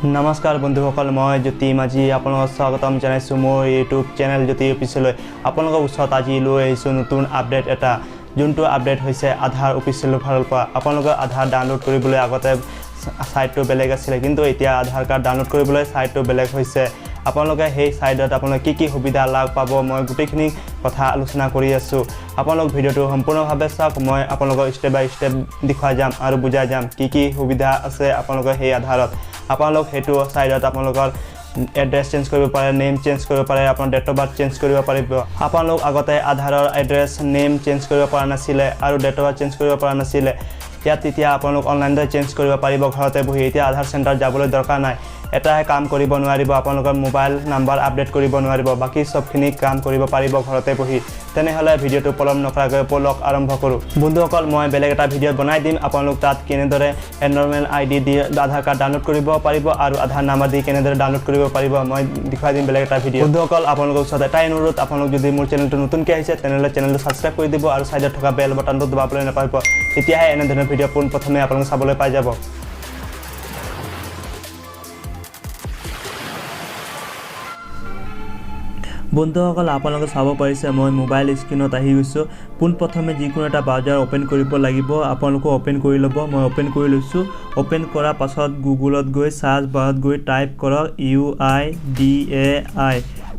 नमस्कार बंधुসকল मैं ज्योति माझी आपलोक स्वागतम जनाइछु मोर यूट्यूब चैनल ज्योति ऑफिशियल आपलोक उछत আজি লৈ আহিছো নতুন আপডেট এটা যোনটো আপডেট হৈছে আধাৰ অফিচিয়েল ফালৰ পৰা আপোনালোকে আধাৰ ডাউনলোড কৰিবলৈ আগতে সাইটটো বেলেগ আছিল কিন্তু এতিয়া আধাৰ কাৰ্ড ডাউনলোড কৰিবলৈ সাইটটো বেলেগ হৈছে আপোনালোকে সেই সাইটত আপোনালোকে কি সুবিধা লাভ পাব মই গুটেখিনি কথা আলোচনা কৰি আছো আপোনালোক ভিডিওটো সম্পূৰ্ণভাৱে চাওক মই আপোনালোকক স্টেপ বাই স্টেপ দেখুৱাই যাম আৰু বুজাই যাম কি সুবিধা আছে আপোনালোকে সেই আধাৰত আপোনালোক হেতু সাইটত আপোনালোকৰ एड्रेस चेंज कर पारे नेम चेंज कर पारे अपन डेट ऑफ बर्थ चेंज कर पारे अपन लोग आगते आधारर एड्रेस नेम चेंज कर पारा नासिले आरो डेट ऑफ बर्थ चेंज कर पारा नासिले या तितिया अपन लोग ऑनलाइन चेंज कर पारिबो घरते बहि इतिया आधार सेंटर जाबले दरकार নাই এটাহে কাম কৰিব নোৱাৰিব আপোনালোকৰ মোবাইল নাম্বাৰ আপডেট কৰিব নোৱাৰিব বাকি সবখিনি কাম কৰিব পাৰিব ঘৰতে বহি তেনেহলে ভিডিওটো পলম নকৰাকৈ পলক আৰম্ভ কৰো বন্ধুসকল মই বেলেগ এটা ভিডিও বনাই দিম আপোনালোক তাত কেনেদৰে নৰ্মেল আইডি দি আধাৰ কাৰ্ড ডাউনলোড কৰিব পাৰিব আৰু আধাৰ নাম্বাৰ দি কেনেদৰে ডাউনলোড কৰিব পাৰিব মই দেখাই দিম বেলেগ এটা ভিডিও বন্ধুসকল আপোনালোকৰ ওচৰত এটা অনুৰোধ আপোনালোক যদি মোৰ চেনেলটো নতুনকৈ আহিছে তেনেহলে চেনেলটো সাবস্ক্ৰাইব কৰি দিব আৰু সাইডত থকা বেল বাটনটো দবাবলৈ নাপাব তেতিয়াহে এনে ধৰণৰ ভিডিও প্ৰথমে আপোনালোক চাবলৈ পাই যাব বন্ধুসকল আপোনালোকে চাব পাৰিছে মই মোবাইল স্ক্ৰিনত আহি গৈছো পুন প্ৰথমে যিকোনো এটা ব্ৰাউজাৰ ওপেন কৰিব লাগিব আপোনালোকে ওপেন কৰি ল'ব মই ওপেন কৰি লৈছো ওপেন কৰা পাছত গুগলত গৈ সাৰ্চ বাৰত গৈ টাইপ কৰক UIDAI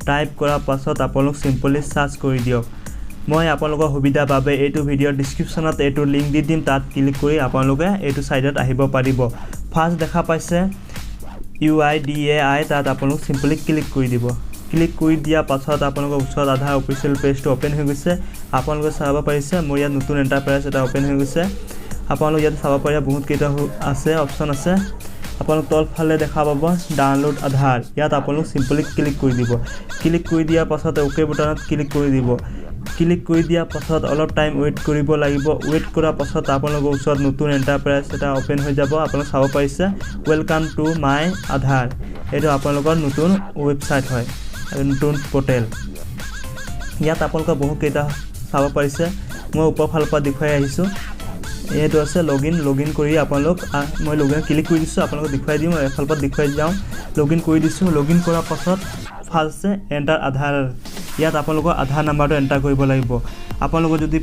টাইপ কৰা পাছত আপোনালোক সিম্পলি সাৰ্চ কৰি দিয়ক মই আপোনালোকৰ সুবিধা বাবে এইটো ভিডিঅ ডেসক্ৰিপচনত এইটো লিংক দি দিম তাত ক্লিক কৰি আপোনালোকে এইটো সাইটত আহিব পাৰিব ফাৰ্স্ট দেখা পাইছে UIDAI তাত আপোনালোক সিম্পলি ক্লিক কৰি দিব ক্লিক কৰি দিয়া পাছত আপোনালোকৰ ওচৰত আধাৰ অফিচিয়েল পেজটো ওপেন হৈ গৈছে আপোনালোকে চাব পাৰিছে মোৰ ইয়াত নতুন এন্টাৰপ্ৰাইজ এটা ওপেন হৈ গৈছে আপোনালোকে ইয়াত চাব পাৰিব বহুত কেইটা আছে অপচন আছে আপোনালোক তলফালে দেখা পাব ডাউনলোড আধাৰ ইয়াত আপোনালোক সিম্পলি ক্লিক কৰি দিব ক্লিক কৰি দিয়া পাছত ওকে বাটনত ক্লিক কৰি দিব ক্লিক কৰি দিয়া পাছত অলপ টাইম ওয়েট কৰিব লাগিব ওয়েট কৰা পাছত আপোনালোকৰ ওচৰত নতুন এন্টাৰপ্ৰাইজ এটা ওপেন হৈ যাব আপোনালোক চাব পাৰিছে ওয়েলকাম টু মাই আধাৰ এটো আপোনালোকৰ নতুন ওয়েবসাইট হয় নতুন পোৰ্টেল ইয়াত আপোনালোকে বহু কেইটা চাব পাৰিছে মই ওপৰ ফালৰ পৰা দেখুৱাই আহিছো এটো আছে লগইন কৰি আপোনালোক মই লগইন ক্লিক কৰি দিছো আপোনালোক দেখুৱাই দিম এফালৰ পৰা দেখুৱাই যাও লগইন কৰি দিছো লগইন কৰাৰ পাছত ফাৰ্স্টে এন্টাৰ আধাৰ ইয়াত আপোনালোকৰ আধাৰ নাম্বাৰটো এন্টাৰ কৰিব লাগিব আপোনালোকৰ যদি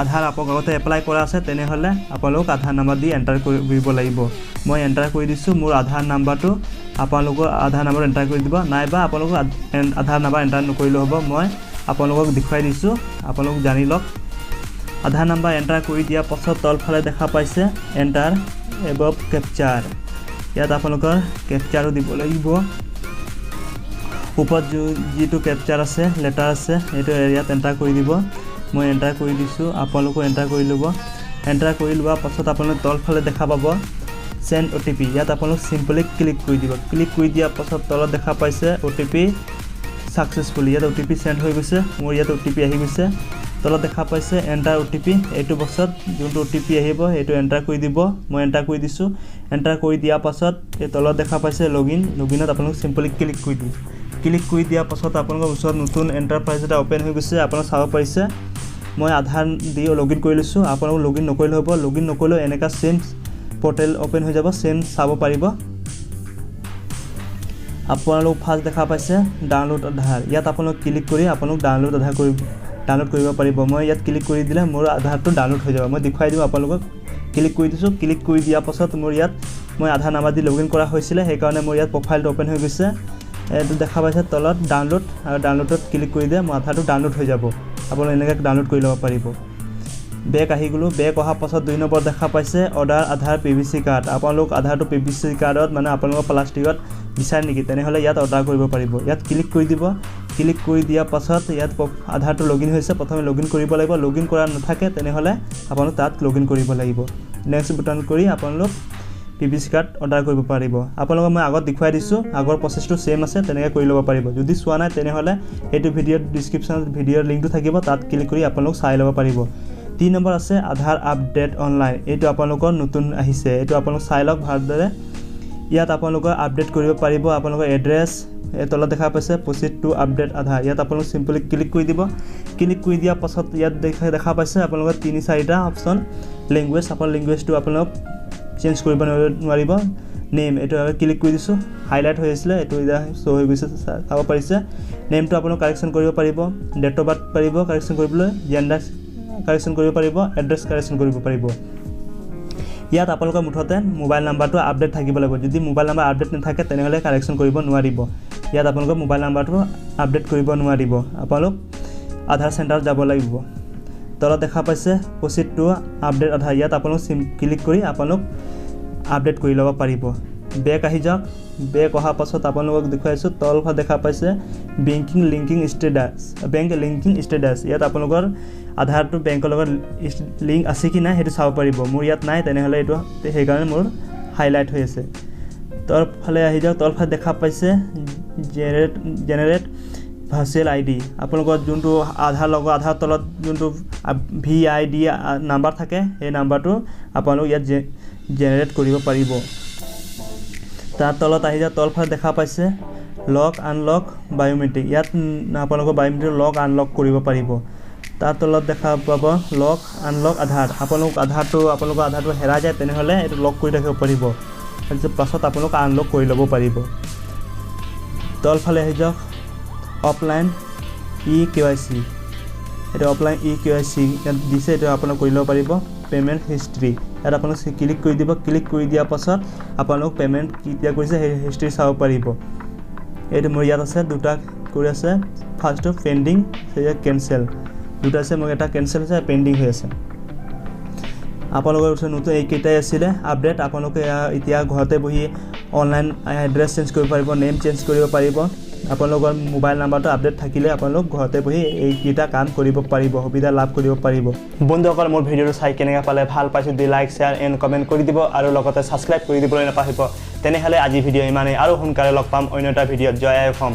আধাৰ আগতে এপ্লাই কৰা আছে তেনেহলে আপোনালোক আধাৰ নাম্বাৰ দি এন্টাৰ কৰিব লাগিব মই এন্টাৰ কৰি দিছো মোৰ আধাৰ নাম্বাৰটো আপোনালোকৰ আধাৰ নাম্বাৰ এন্টাৰ কৰি দিব নাইবা আপোনালোকৰ আধাৰ নাম্বাৰ এন্টাৰ নকৰিলে হ'ব মই আপোনালোকক দেখুৱাই দিছো আপোনালোক জানি লওক আধাৰ নাম্বাৰ এন্টাৰ কৰি দিয়া পাছত তলফালে দেখা পাইছে এন্টাৰ এবভ ক্যাপচাৰ ইয়াত আপোনালোকৰ ক্যাপচাৰো দিব লাগিব ওপৰত যেটো ক্যাপচাৰ আছে লেটাৰ আছে এটো এৰিয়াত এন্টাৰ কৰি দিব মই এন্টাৰ কৰি দিছো আপোনালোকো এন্টাৰ কৰি ল'ব এন্টাৰ কৰি লোৱা পাছত আপোনালোক তলফালে দেখা পাব সেন্ড OTP ইয়াত আপোনালোক সিম্পলি ক্লিক কৰি দিব ক্লিক কৰি দিয়া পাছত তলত দেখা পাইছে OTP সাকসেসফুলি ইয়াত OTP সেন্ড হৈ গৈছে মোৰ ইয়াত OTP আহি গৈছে তলত দেখা পাইছে এন্টাৰ OTP এইটো বক্সত যোনটো OTP আহিব এইটো এন্টাৰ কৰি দিব মই এন্টাৰ কৰি দিছো এন্টাৰ কৰি দিয়া পাছত এই তলত দেখা পাইছে লগইনত আপোনালোক সিম্পলি ক্লিক কৰি দিব ক্লিক কৰি দিয়া পাছত আপোনালোকৰ ওচৰত নতুন এন্টাৰপ্ৰাইজ এটা ওপেন হৈ গৈছে আপোনালোক চাব পাৰিছে মই আধাৰ দি লগইন কৰি লৈছো আপোনালোক লগইন নকৰিলে হ'ব লগইন নকৰিলে এনেকা সেম পোৰ্টেল ওপেন হৈ যাব সেম চাব পাৰিব আপোনালোক ফাৰ্স্ট দেখা পাইছে ডাউনলোড আধাৰ ইয়াত আপোনালোক ক্লিক কৰি আপোনালোক ডাউনলোড কৰিব পাৰিব মই ইয়াত ক্লিক কৰি দিলে মোৰ আধাৰটো ডাউনলোড হৈ যাব মই দেখুৱাই দিম আপোনালোকক ক্লিক কৰি দিছো ক্লিক কৰি দিয়া পাছত মোৰ ইয়াত মই আধাৰ নাম্বাৰ দি লগইন কৰা হৈছিল সেই কাৰণে মোৰ ইয়াত প্ৰফাইলটো ওপেন হৈ গৈছে এটো দেখা পাইছে তলত ডাউনলোড আৰু ডাউনলোডত ক্লিক কৰি দিয়ে মোৰ আধাৰটো ডাউনলোড হৈ যাব আপোনালোক এনেকৈ ডাউনলোড কৰি ল'ব পাৰিব বেক আহি গলো বেক অহা পাছত 2 নম্বৰ দেখা পাইছে অৰ্ডাৰ আধাৰ PVC কাৰ্ড আপোনালোক আধাৰটো PVC কাৰ্ডত মানে আপোনালোকৰ প্লাষ্টিকত বিচাৰ নেকি তেনেহলে ইয়াত অৰ্ডাৰ কৰিব পাৰিব ইয়াত ক্লিক কৰি দিব ক্লিক কৰি দিয়া পাছত ইয়াত আধাৰটো লগইন হৈছে প্ৰথমে লগইন কৰিব লাগিব লগইন কৰা নাথাকে তেনেহলে আপোনালোক তাত লগইন কৰিব লাগিব নেক্সট বাটন কৰি আপোনালোক PVC কাৰ্ড অৰ্ডাৰ কৰিব পাৰিব আপোনালোক মই আগত দেখুৱাই দিছো আগৰ প্ৰচেছটো সেম আছে তেনেকৈ কৰি ল'ব পাৰিব যদি চোৱা নাই তেনেহলে এইটো ভিডিঅ ডেসক্ৰিপচনত ভিডিঅৰ লিংকটো থাকিব তাত ক্লিক কৰি আপোনালোক চাই ল'ব পাৰিব 3 নম্বৰ আছে আধাৰ আপডেট অনলাইন এইটো আপোনালোকৰ নতুন আহিছে এইটো আপোনালোক চাই লওক ভালদৰে ইয়াত আপোনালোক আপডেট কৰিব পাৰিব আপোনালোকৰ এড্ৰেছ তলত দেখা পাইছে প্ৰসিড টু আপডেট আধাৰ ইয়াত আপোনালোক সিম্পলি ক্লিক কৰি দিব ক্লিক কৰি দিয়া পাছত ইয়াত দেখা পাইছে আপোনালোকৰ 3-4টা অপচন ল্যাঙ্গুৱেজ আপোনাৰ ল্যাঙ্গুৱেজটো আপোনালোক চেঞ্জ কৰিব নোৱাৰিব নেম এইটো ক্লিক কৰি দিছোঁ হাইলাইট হৈ আছিলে এইটো এতিয়া শ্ব' হৈ গৈছে চাব পাৰিছে নেমটো আপোনালোক কাৰেকশ্যন কৰিব পাৰিব ডেট অফ বাৰ্থ পাৰিব কাৰেকশ্যন কৰিবলৈ জেণ্ডাৰ কাৰেকশ্যন কৰিব পাৰিব এড্ৰেছ কাৰেকশ্যন কৰিব পাৰিব ইয়াত আপোনালোকৰ মুঠতে মোবাইল নাম্বাৰটো আপডেট থাকিব লাগিব যদি মোবাইল নাম্বাৰ আপডেট নাথাকে তেনেহ'লে কাৰেকশ্যন কৰিব নোৱাৰিব ইয়াত আপোনালোকৰ মোবাইল নাম্বাৰটো আপডেট কৰিব নোৱাৰিব আপোনালোক আধাৰ চেণ্টাৰত যাব লাগিব তলত দেখা পাইছে প্ৰচিড টু আপডেট আধাৰ ইয়াত আপোনালোক ক্লিক কৰি আপোনালোক আপডেট কৰি ল'ব পাৰিব বেক আহি যাওক বেক অহাৰ পাছত আপোনালোকক দেখুৱাইছোঁ তলফালে দেখা পাইছে বেংক লিংকিং ষ্টেটাছ ইয়াত আপোনালোকৰ আধাৰটো বেংকৰ লগত লিংক আছে কি নাই সেইটো চাব পাৰিব মোৰ ইয়াত নাই তেনেহ'লে এইটো সেইকাৰণে মোৰ হাইলাইট হৈ আছে তলফালে আহি যাওক তলফালে দেখা পাইছে জেনেৰেট ভাৰ্চুৱেল ID আপোনালোকৰ যোনটো আধাৰ তলত যোনটো VID নাম্বাৰ থাকে সেই নাম্বাৰটো আপোনালোক ইয়াত জেনেৰেট কৰিব পাৰিব তাৰ তলত আহি যাওক তলফালে দেখা পাইছে লক আনলক বায়োমেট্ৰিক ইয়াত আপোনালোকৰ বায়োমেট্ৰিক লক আনলক কৰিব পাৰিব তাৰ তলত দেখা পাব লক আনলক আধাৰ আপোনালোকৰ আধাৰটো হেৰাই যায় তেনেহ'লে এইটো লক কৰি ৰাখিব পাৰিব তাৰপিছত পাছত আপোনালোক আনলক কৰি ল'ব পাৰিব তলফালে আহি যাওক অফলাইন EKYC এইটো অফলাইন EKYC ইয়াত দিছে এইটো আপোনালোক কৰি ল'ব পাৰিব পে'মেণ্ট হিষ্ট্ৰী ইয়াত আপোনালোক ক্লিক কৰি দিব ক্লিক কৰি দিয়াৰ পাছত আপোনালোক পে'মেণ্ট কেতিয়া কৰিছে সেই হিষ্ট্ৰী চাব পাৰিব এইটো মোৰ ইয়াত আছে দুটা কৰি আছে ফাৰ্ষ্টটো পেণ্ডিং কেনচেল দুটা আছে মোৰ এটা কেনচেল হৈছে পেণ্ডিং হৈ আছে আপোনালোকৰ ওচৰত নতুন এইকেইটাই আছিলে আপডেট আপোনালোকে এতিয়া ঘৰতে বহি অনলাইন এড্ৰেছ চেঞ্জ কৰিব পাৰিব নেম চেঞ্জ কৰিব পাৰিব আপোনালোকৰ মোবাইল নাম্বাৰটো আপডেট থাকিলে আপোনালোক ঘৰতে বহি এইকেইটা কাম কৰিব পাৰিব সুবিধা লাভ কৰিব পাৰিব বন্ধুসকল মোৰ ভিডিঅ'টো চাই কেনেকৈ পালে ভাল পাইছোঁ দি লাইক শ্বেয়াৰ এণ্ড কমেণ্ট কৰি দিব আৰু লগতে ছাবস্ক্ৰাইব কৰি দিবলৈ নাপাহৰিব তেনেহ'লে আজি ভিডিঅ' ইমানেই আৰু সোনকালে লগ পাম অন্য এটা ভিডিঅ'ত জয় আই অসম